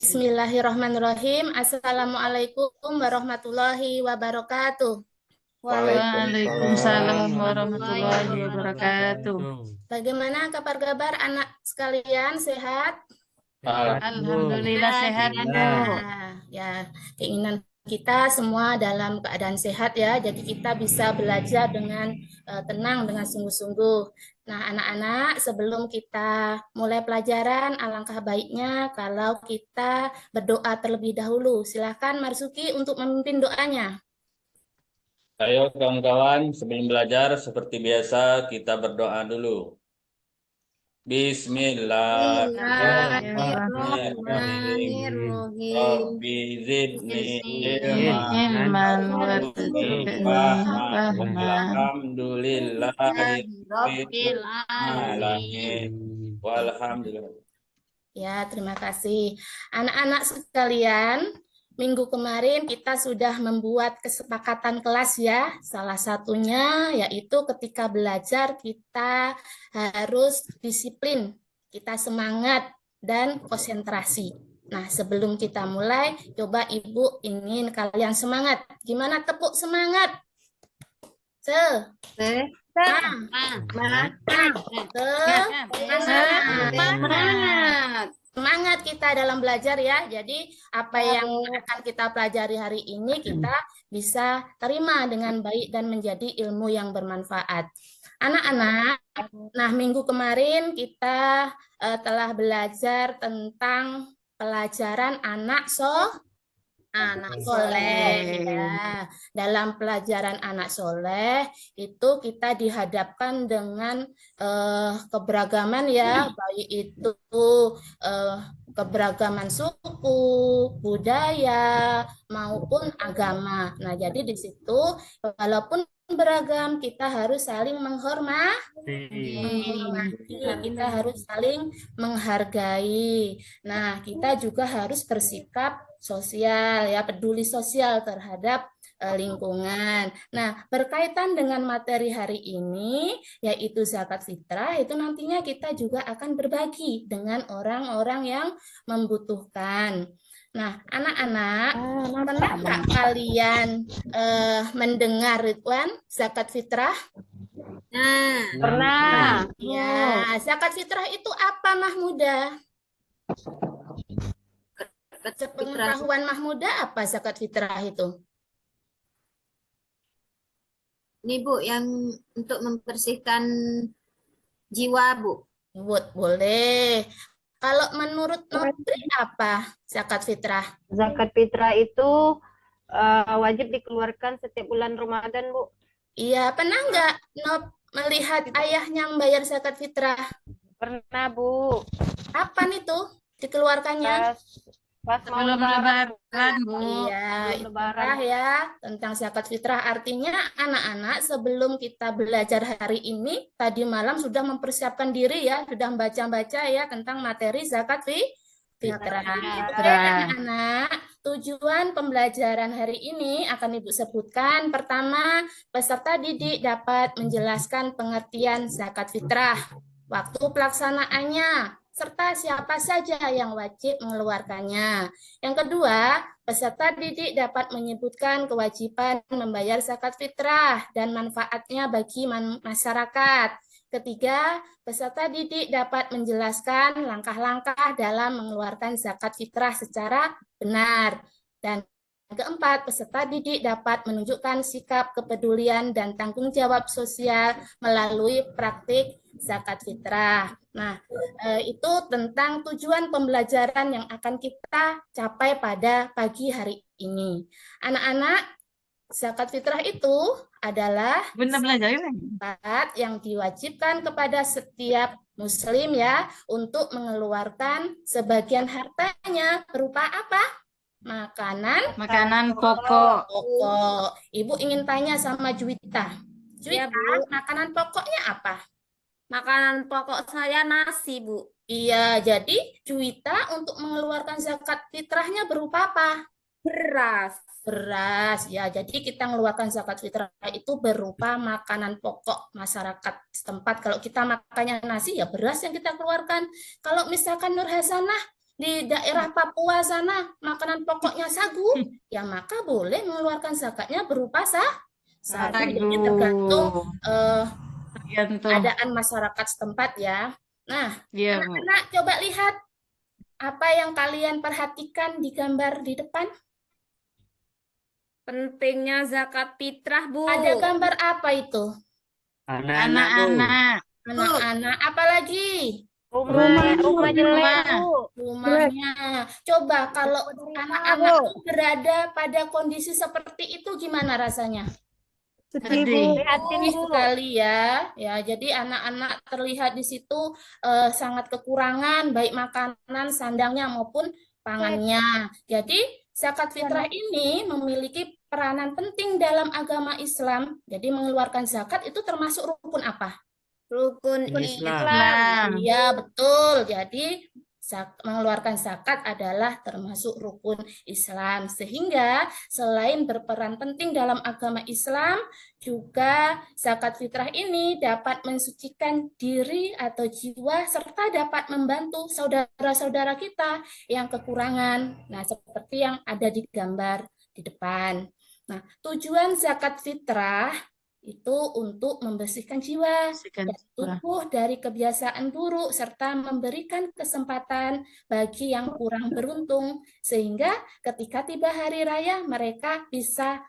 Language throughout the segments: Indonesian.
Bismillahirrahmanirrahim. Assalamualaikum warahmatullahi wabarakatuh. Waalaikumsalam warahmatullahi wabarakatuh. Bagaimana kabar anak sekalian, sehat? Alhamdulillah sehat, Bu. Ya, keinginan kita semua dalam keadaan sehat ya. Jadi kita bisa belajar dengan tenang, dengan sungguh-sungguh. Nah, anak-anak, sebelum kita mulai pelajaran, alangkah baiknya kalau kita berdoa terlebih dahulu. Silakan Marsuki untuk memimpin doanya. Ayo kawan-kawan, sebelum belajar seperti biasa kita berdoa dulu. Bismillahirrahmanirrahim. Rabbi zidni ilman warzuqni fahma. Alhamdulillahirabbil alamin. Walhamdulillah. Ya, terima kasih. Anak-anak sekalian, minggu kemarin kita sudah membuat kesepakatan kelas ya. Salah satunya yaitu ketika belajar kita harus disiplin, kita semangat dan konsentrasi. Nah, sebelum kita mulai, coba Ibu ingin kalian semangat. Gimana tepuk semangat? Semangat kita dalam belajar ya. Jadi apa yang akan kita pelajari hari ini kita bisa terima dengan baik dan menjadi ilmu yang bermanfaat. Anak-anak, nah minggu kemarin kita telah belajar tentang pelajaran anak soleh ya. Dalam pelajaran anak soleh itu kita dihadapkan dengan keberagaman ya, baik itu keberagaman suku, budaya maupun agama. Nah, jadi di situ walaupun beragam kita harus saling menghormati, kita harus saling menghargai. Nah, kita juga harus bersikap sosial ya, peduli sosial terhadap lingkungan. Nah, berkaitan dengan materi hari ini yaitu zakat fitrah, itu nantinya kita juga akan berbagi dengan orang-orang yang membutuhkan. Nah, anak-anak, pernah nggak kalian mendengar Ridwan zakat fitrah? Pernah. Ya, zakat fitrah itu apa, Mahmuda? Sepengetahuan Mahmuda apa zakat fitrah itu? Ini Bu, yang untuk membersihkan jiwa Bu. Boleh. Kalau menurut Nobri apa zakat fitrah? Zakat fitrah itu wajib dikeluarkan setiap bulan Ramadan, Bu. Iya, pernah nggak Nob melihat ayahnya membayar zakat fitrah? Pernah, Bu. Kapan itu dikeluarkannya? Pas mau Lebaran, Bu. Iya, itulah ya tentang zakat fitrah. Artinya anak-anak sebelum kita belajar hari ini, tadi malam sudah mempersiapkan diri ya, sudah membaca-baca ya tentang materi zakat fitrah. Oke, anak-anak, tujuan pembelajaran hari ini akan Ibu sebutkan. Pertama, peserta didik dapat menjelaskan pengertian zakat fitrah, waktu pelaksanaannya, serta siapa saja yang wajib mengeluarkannya. Yang kedua, peserta didik dapat menyebutkan kewajiban membayar zakat fitrah dan manfaatnya bagi masyarakat. Ketiga, peserta didik dapat menjelaskan langkah-langkah dalam mengeluarkan zakat fitrah secara benar. Dan keempat, peserta didik dapat menunjukkan sikap kepedulian dan tanggung jawab sosial melalui praktik zakat fitrah. Nah, itu tentang tujuan pembelajaran yang akan kita capai pada pagi hari ini. Anak-anak, zakat fitrah itu adalah zakat yang diwajibkan kepada setiap muslim ya untuk mengeluarkan sebagian hartanya berupa apa? Makanan pokok. Ibu ingin tanya sama Juwita. Juwita, makanan pokoknya apa? Makanan pokok saya nasi, Bu. Iya, jadi Juwita untuk mengeluarkan zakat fitrahnya berupa apa? Beras, ya. Jadi kita mengeluarkan zakat fitrah itu berupa makanan pokok masyarakat setempat. Kalau kita makannya nasi, ya beras yang kita keluarkan. Kalau misalkan Nur Hasanah di daerah Papua sana makanan pokoknya sagu, ya maka boleh mengeluarkan zakatnya berupa sagu. Jadi tergantung Tergantung. keadaan masyarakat setempat ya. Nah, Iya, Bu. anak-anak coba lihat apa yang kalian perhatikan di gambar di depan. Pentingnya zakat fitrah, Bu. Ada gambar apa itu? Anak-anak, Bu. Anak-anak. Anak-anak, apalagi? Rumah jelek, Bu. Rumahnya. Coba kalau anak-anak berada pada kondisi seperti itu gimana rasanya? Sedih. Prihatin, Sedih Bu. sekali ya. Ya, jadi anak-anak terlihat di situ sangat kekurangan baik makanan, sandangnya maupun pangannya. Jadi zakat fitrah ini memiliki peranan penting dalam agama Islam. Jadi mengeluarkan zakat itu termasuk rukun apa? Rukun Islam. Iya, betul. Jadi mengeluarkan zakat adalah termasuk rukun Islam. Sehingga selain berperan penting dalam agama Islam, juga zakat fitrah ini dapat mensucikan diri atau jiwa serta dapat membantu saudara-saudara kita yang kekurangan. Nah, seperti yang ada di gambar di depan. Nah, tujuan zakat fitrah itu untuk membersihkan jiwa dan tubuh dari kebiasaan buruk serta memberikan kesempatan bagi yang kurang beruntung sehingga ketika tiba hari raya mereka bisa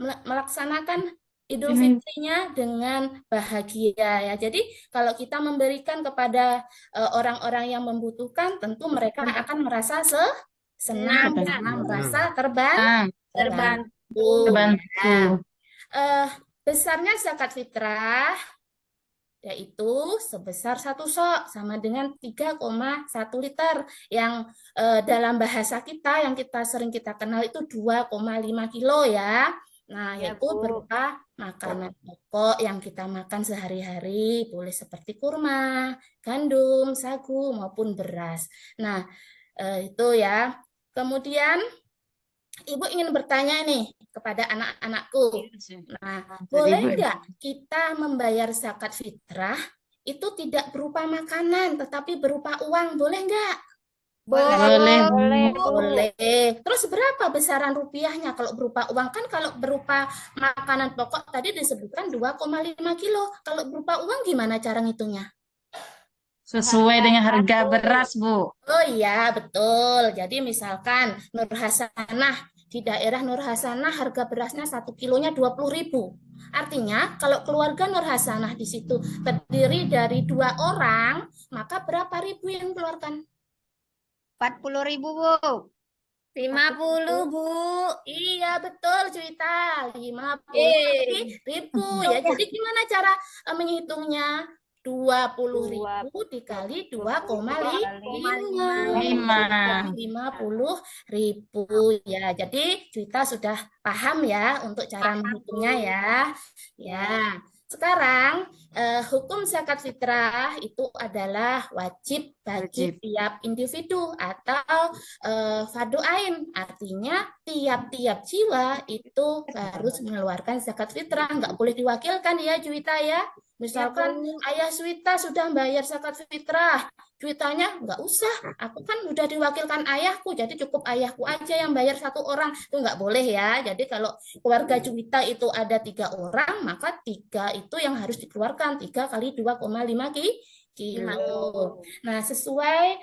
melaksanakan Idul Fitrinya dengan bahagia ya. Jadi kalau kita memberikan kepada orang-orang yang membutuhkan, tentu mereka akan merasa senang, merasa terbantu. Besarnya zakat fitrah yaitu sebesar 1 sok sama dengan 3,1 liter yang dalam bahasa kita yang sering kita kenal itu 2,5 kilo ya. Nah, yaitu berupa makanan pokok yang kita makan sehari-hari, boleh seperti kurma, gandum, sagu maupun beras. Nah, itu ya. Kemudian Ibu ingin bertanya nih kepada anak-anakku. Nah, boleh nggak kita membayar zakat fitrah itu tidak berupa makanan, tetapi berupa uang? Boleh nggak? Boleh. Terus berapa besaran rupiahnya kalau berupa uang? Kan kalau berupa makanan pokok tadi disebutkan 2,5 kilo. Kalau berupa uang gimana cara ngitungnya? Sesuai dengan harga beras, Bu. Oh iya, betul. Jadi misalkan Nur Hasanah, di daerah Nur Hasanah harga berasnya 1 kilonya 20.000. Artinya kalau keluarga Nur Hasanah di situ terdiri dari 2 orang, maka berapa ribu yang keluarkan? 40.000, Bu. 50, Bu. Iya, betul, Cuita. 50.000 ya. Jadi gimana cara menghitungnya? 20.000 dikali 2,5. 50.000 ya. Jadi Cuita sudah paham ya untuk cara menghitungnya ya. Ya. Sekarang hukum zakat fitrah itu adalah wajib bagi tiap individu atau fardu ain. Artinya tiap-tiap jiwa itu harus mengeluarkan zakat fitrah. Nggak boleh diwakilkan ya Juwita ya. Misalkan ayah Suwita sudah bayar zakat fitrah, Cuitanya nggak usah, aku kan udah diwakilkan ayahku, jadi cukup ayahku aja yang bayar 1 orang. Itu nggak boleh ya. Jadi kalau keluarga Cuita itu ada 3 orang, maka 3 itu yang harus dikeluarkan, 3 kali 2,5 kilo. Nah, sesuai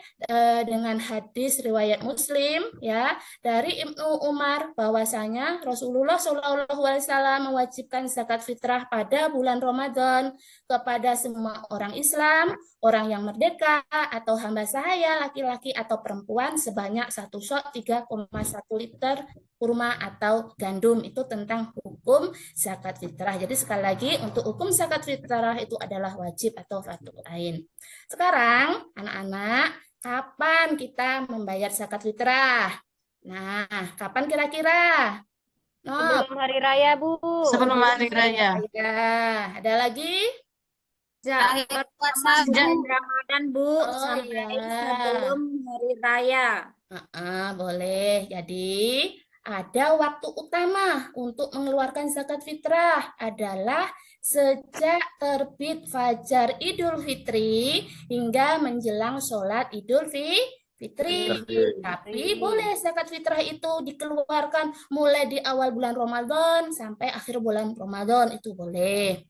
dengan hadis riwayat Muslim ya dari Ibnu Umar bahwasanya Rasulullah SAW mewajibkan zakat fitrah pada bulan Ramadan kepada semua orang Islam, orang yang merdeka atau hamba sahaya laki-laki atau perempuan sebanyak 1 sok 3,1 liter kurma atau gandum. Itu tentang hukum zakat fitrah. Jadi sekali lagi untuk hukum zakat fitrah itu adalah wajib atau fardu ain. Sekarang anak-anak, kapan kita membayar zakat fitrah? Nah, kapan kira-kira? Sebelum hari raya, Bu. Sebelum hari raya. Ya, ada lagi? Akhir puasa bulan Ramadan, Bu, sampai sebelum hari raya. Boleh. Jadi ada waktu utama untuk mengeluarkan zakat fitrah adalah sejak terbit fajar Idul Fitri hingga menjelang sholat Idul fitri. Fitri. Tapi boleh zakat fitrah itu dikeluarkan mulai di awal bulan Ramadan sampai akhir bulan Ramadan, itu boleh.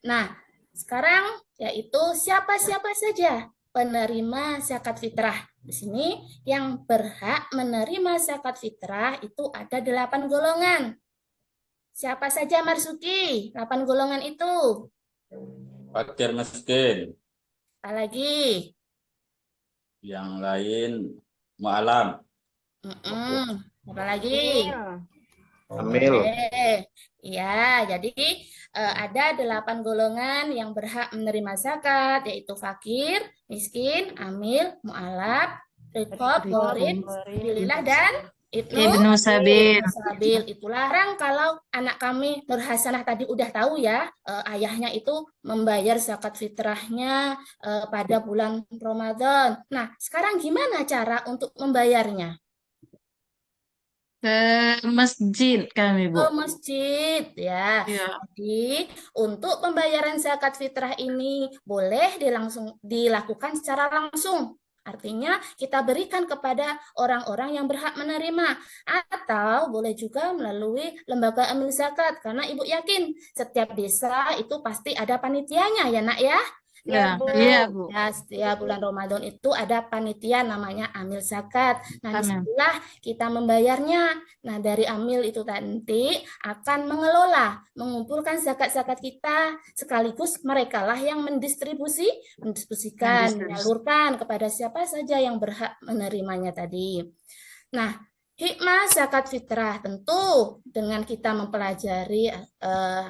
Nah, sekarang yaitu siapa-siapa saja penerima zakat fitrah. Di sini yang berhak menerima zakat fitrah itu ada 8 golongan. Siapa saja Marsuki? 8 golongan itu. Fakir miskin. Apalagi? Yang lain mu'alam. Apalagi? Amil. Ya, jadi ada 8 golongan yang berhak menerima zakat, yaitu fakir, miskin, amil, mu'alaf, riqab, gharib, sabilillah, dan Ibnu Sabil. Sabil. Itulah larang kalau anak kami Nur Hasanah tadi udah tahu ya, ayahnya itu membayar zakat fitrahnya pada bulan Ramadan. Nah, sekarang gimana cara untuk membayarnya? Ke masjid kami, Bu. Ke masjid ya. Iya. Jadi untuk pembayaran zakat fitrah ini boleh dilakukan secara langsung. Artinya kita berikan kepada orang-orang yang berhak menerima, atau boleh juga melalui lembaga amil zakat, karena Ibu yakin setiap desa itu pasti ada panitianya ya Nak ya. Ya, Bu. iya, Bu. Ya, setiap bulan Ramadan itu ada panitia namanya amil zakat. Nah, Amin. disitulah kita membayarnya. Nah, dari amil itu nanti akan mengelola, mengumpulkan zakat-zakat kita, sekaligus merekalah yang mendistribusikan, menyalurkan kepada siapa saja yang berhak menerimanya tadi. Nah, hikmah zakat fitrah, tentu dengan kita mempelajari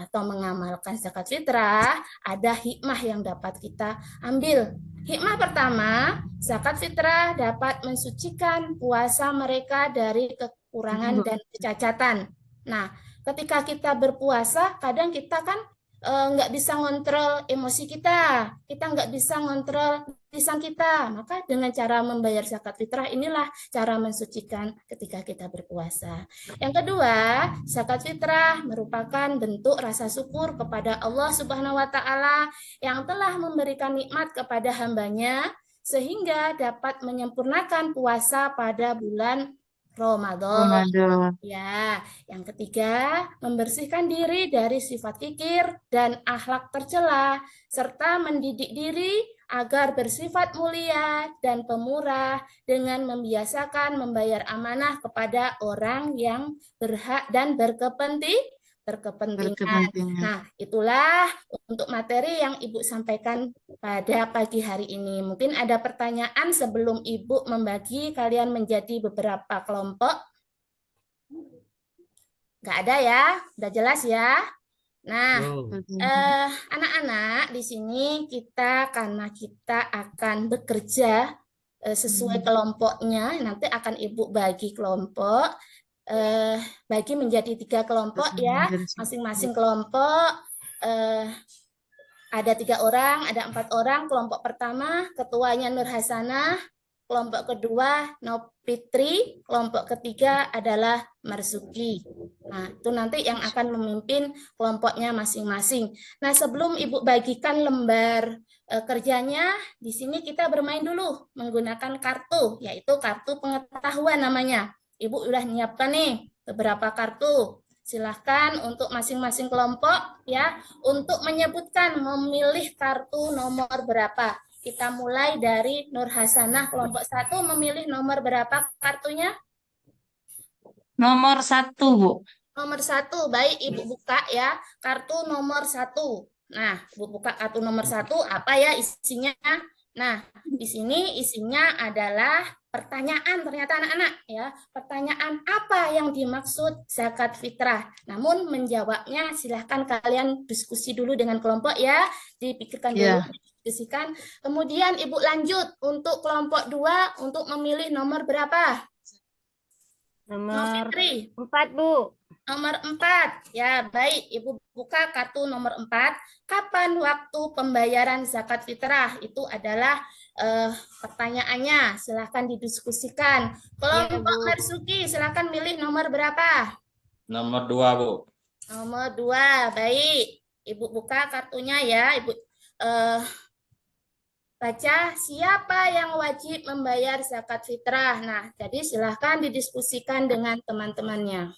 atau mengamalkan zakat fitrah, ada hikmah yang dapat kita ambil. Hikmah pertama, zakat fitrah dapat mensucikan puasa mereka dari kekurangan dan kecacatan. Nah, ketika kita berpuasa, kadang kita kan nggak bisa ngontrol emosi kita nggak bisa ngontrol lisan kita. Maka dengan cara membayar zakat fitrah inilah cara mensucikan ketika kita berpuasa. Yang kedua, zakat fitrah merupakan bentuk rasa syukur kepada Allah Subhanahu wa Ta'ala yang telah memberikan nikmat kepada hambanya sehingga dapat menyempurnakan puasa pada bulan Ramadan. Ya, yang ketiga, membersihkan diri dari sifat kikir dan akhlak tercela, serta mendidik diri agar bersifat mulia dan pemurah dengan membiasakan membayar amanah kepada orang yang berhak dan berkepentingan. Nah, itulah untuk materi yang Ibu sampaikan pada pagi hari ini. Mungkin ada pertanyaan sebelum Ibu membagi kalian menjadi beberapa kelompok. Nggak ada ya? Udah jelas ya? Nah, anak-anak di sini karena kita akan bekerja sesuai kelompoknya, nanti akan Ibu bagi kelompok, bagi menjadi 3 kelompok ya, masing-masing kelompok ada 3 orang, ada 4 orang. Kelompok pertama ketuanya Nur Hasanah, kelompok kedua Nopitri, kelompok ketiga adalah Marsuki. Nah, itu nanti yang akan memimpin kelompoknya masing-masing. Nah, sebelum Ibu bagikan lembar kerjanya, di sini kita bermain dulu menggunakan kartu, yaitu kartu pengetahuan namanya. Ibu udah nyiapkan nih beberapa kartu. Silahkan untuk masing-masing kelompok ya untuk menyebutkan memilih kartu nomor berapa. Kita mulai dari Nur Hasanah kelompok 1 memilih nomor berapa kartunya? Nomor 1, Bu. Nomor 1, baik Ibu buka ya kartu nomor 1. Nah, Ibu buka kartu nomor 1, apa ya isinya? Nah, di sini isinya adalah pertanyaan ternyata anak-anak ya. Pertanyaan apa yang dimaksud zakat fitrah? Namun menjawabnya silahkan kalian diskusi dulu dengan kelompok ya. Dipikirkan dulu, diskusikan. Kemudian Ibu lanjut untuk kelompok 2 untuk memilih nomor berapa? Nomor Fitri. 4, Bu. Nomor 4. Ya, baik. Ibu buka kartu nomor 4. Kapan waktu pembayaran zakat fitrah? Itu adalah pertanyaannya. Silahkan didiskusikan. Kelompok Marsuki, silahkan milih nomor berapa? Nomor 2, Bu. Nomor 2. Baik. Ibu buka kartunya ya. Ibu baca siapa yang wajib membayar zakat fitrah. Nah, jadi silahkan didiskusikan dengan teman-temannya.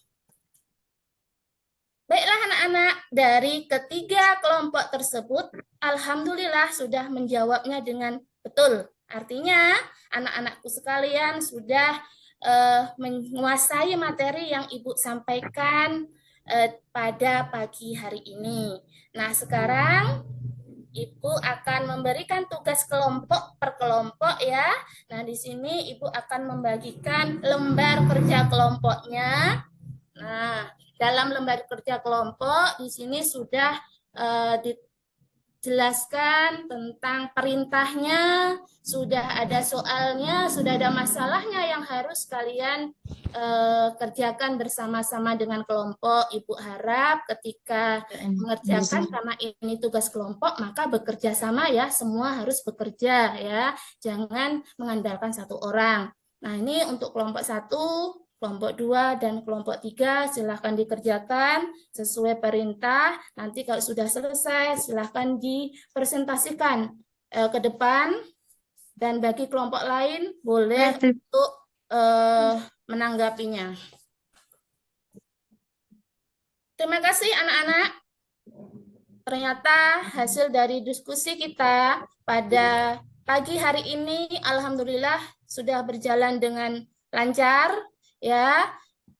Baiklah anak-anak, dari ketiga kelompok tersebut, alhamdulillah sudah menjawabnya dengan betul. Artinya, anak-anakku sekalian sudah menguasai materi yang Ibu sampaikan pada pagi hari ini. Nah, sekarang Ibu akan memberikan tugas kelompok per kelompok ya. Nah, di sini Ibu akan membagikan lembar kerja kelompoknya. Nah, dalam lembar kerja kelompok di sini sudah dijelaskan tentang perintahnya, sudah ada soalnya, sudah ada masalahnya yang harus kalian kerjakan bersama-sama dengan kelompok. Ibu harap ketika mengerjakan, karena ini tugas kelompok, maka bekerja sama ya, semua harus bekerja ya, jangan mengandalkan satu orang. Nah, ini untuk kelompok 1, kelompok 2 dan kelompok 3 silahkan dikerjakan sesuai perintah. Nanti kalau sudah selesai silahkan dipresentasikan ke depan, dan bagi kelompok lain boleh untuk menanggapinya. Terima kasih anak-anak. Ternyata hasil dari diskusi kita pada pagi hari ini alhamdulillah sudah berjalan dengan lancar. Ya,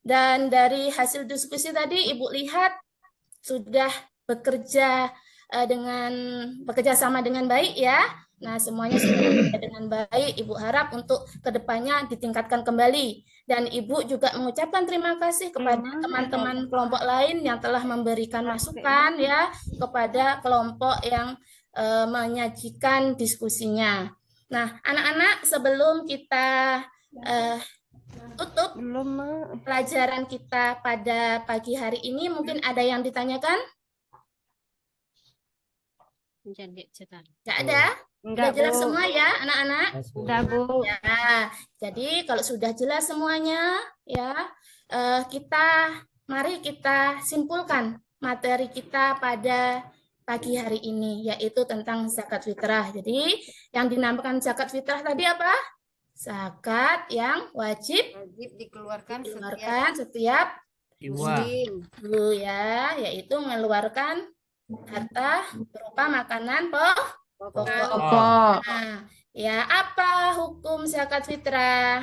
dan dari hasil diskusi tadi Ibu lihat sudah bekerja sama dengan baik ya. Nah, semuanya sudah bekerja dengan baik. Ibu harap untuk kedepannya ditingkatkan kembali. Dan Ibu juga mengucapkan terima kasih kepada teman-teman kelompok lain yang telah memberikan masukan ya kepada kelompok yang menyajikan diskusinya. Nah, anak-anak, sebelum kita tutup pelajaran kita pada pagi hari ini, mungkin ada yang ditanyakan? Tidak ada? Sudah jelas semua ya anak-anak? Sudah, Bu. Ya, jadi kalau sudah jelas semuanya ya, mari kita simpulkan materi kita pada pagi hari ini, yaitu tentang zakat fitrah. Jadi yang dinamakan zakat fitrah tadi apa? Zakat yang wajib dikeluarkan setiap musim, ya, yaitu mengeluarkan harta berupa makanan pokok. Nah, ya, apa hukum zakat fitrah?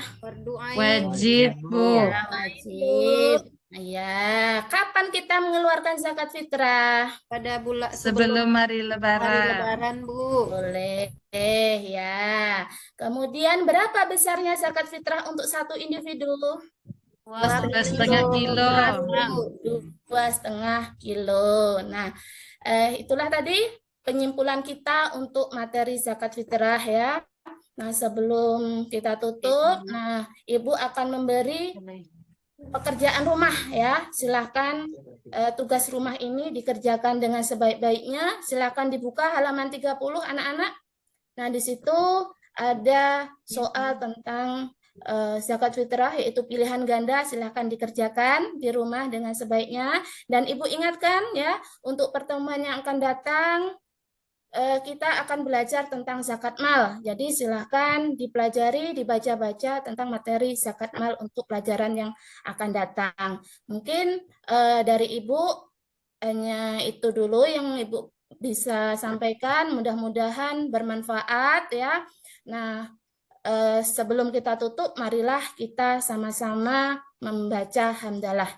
Wajib, Bu. Ya, wajib. Ya, kapan kita mengeluarkan zakat fitrah? Pada bulan Sebelum hari Lebaran. Lebaran, Bu. Boleh ya. Kemudian berapa besarnya zakat fitrah untuk satu individu? 2,5 kilo. 2,5 kilo. Nah, itulah tadi penyimpulan kita untuk materi zakat fitrah ya. Nah, sebelum kita tutup, nah Ibu akan memberi pekerjaan rumah ya. Silakan tugas rumah ini dikerjakan dengan sebaik-baiknya. Silakan dibuka halaman 30 anak-anak. Nah, di situ ada soal tentang zakat fitrah, yaitu pilihan ganda. Silakan dikerjakan di rumah dengan sebaiknya. Dan Ibu ingatkan ya, untuk pertemuan yang akan datang kita akan belajar tentang zakat mal. Jadi silahkan dipelajari, dibaca-baca tentang materi zakat mal untuk pelajaran yang akan datang. Mungkin dari Ibu hanya itu dulu yang Ibu bisa sampaikan. Mudah-mudahan bermanfaat ya. Nah, sebelum kita tutup, marilah kita sama-sama membaca hamdalah.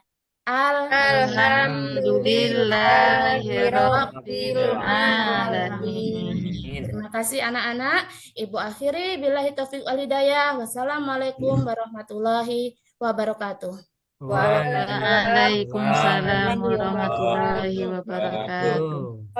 Alhamdulillahirabbil alamin. Terima kasih anak-anak. Ibu akhiri billahi taufiq wal hidayah. Wassalamualaikum warahmatullahi wabarakatuh. Waalaikumsalam warahmatullahi wabarakatuh.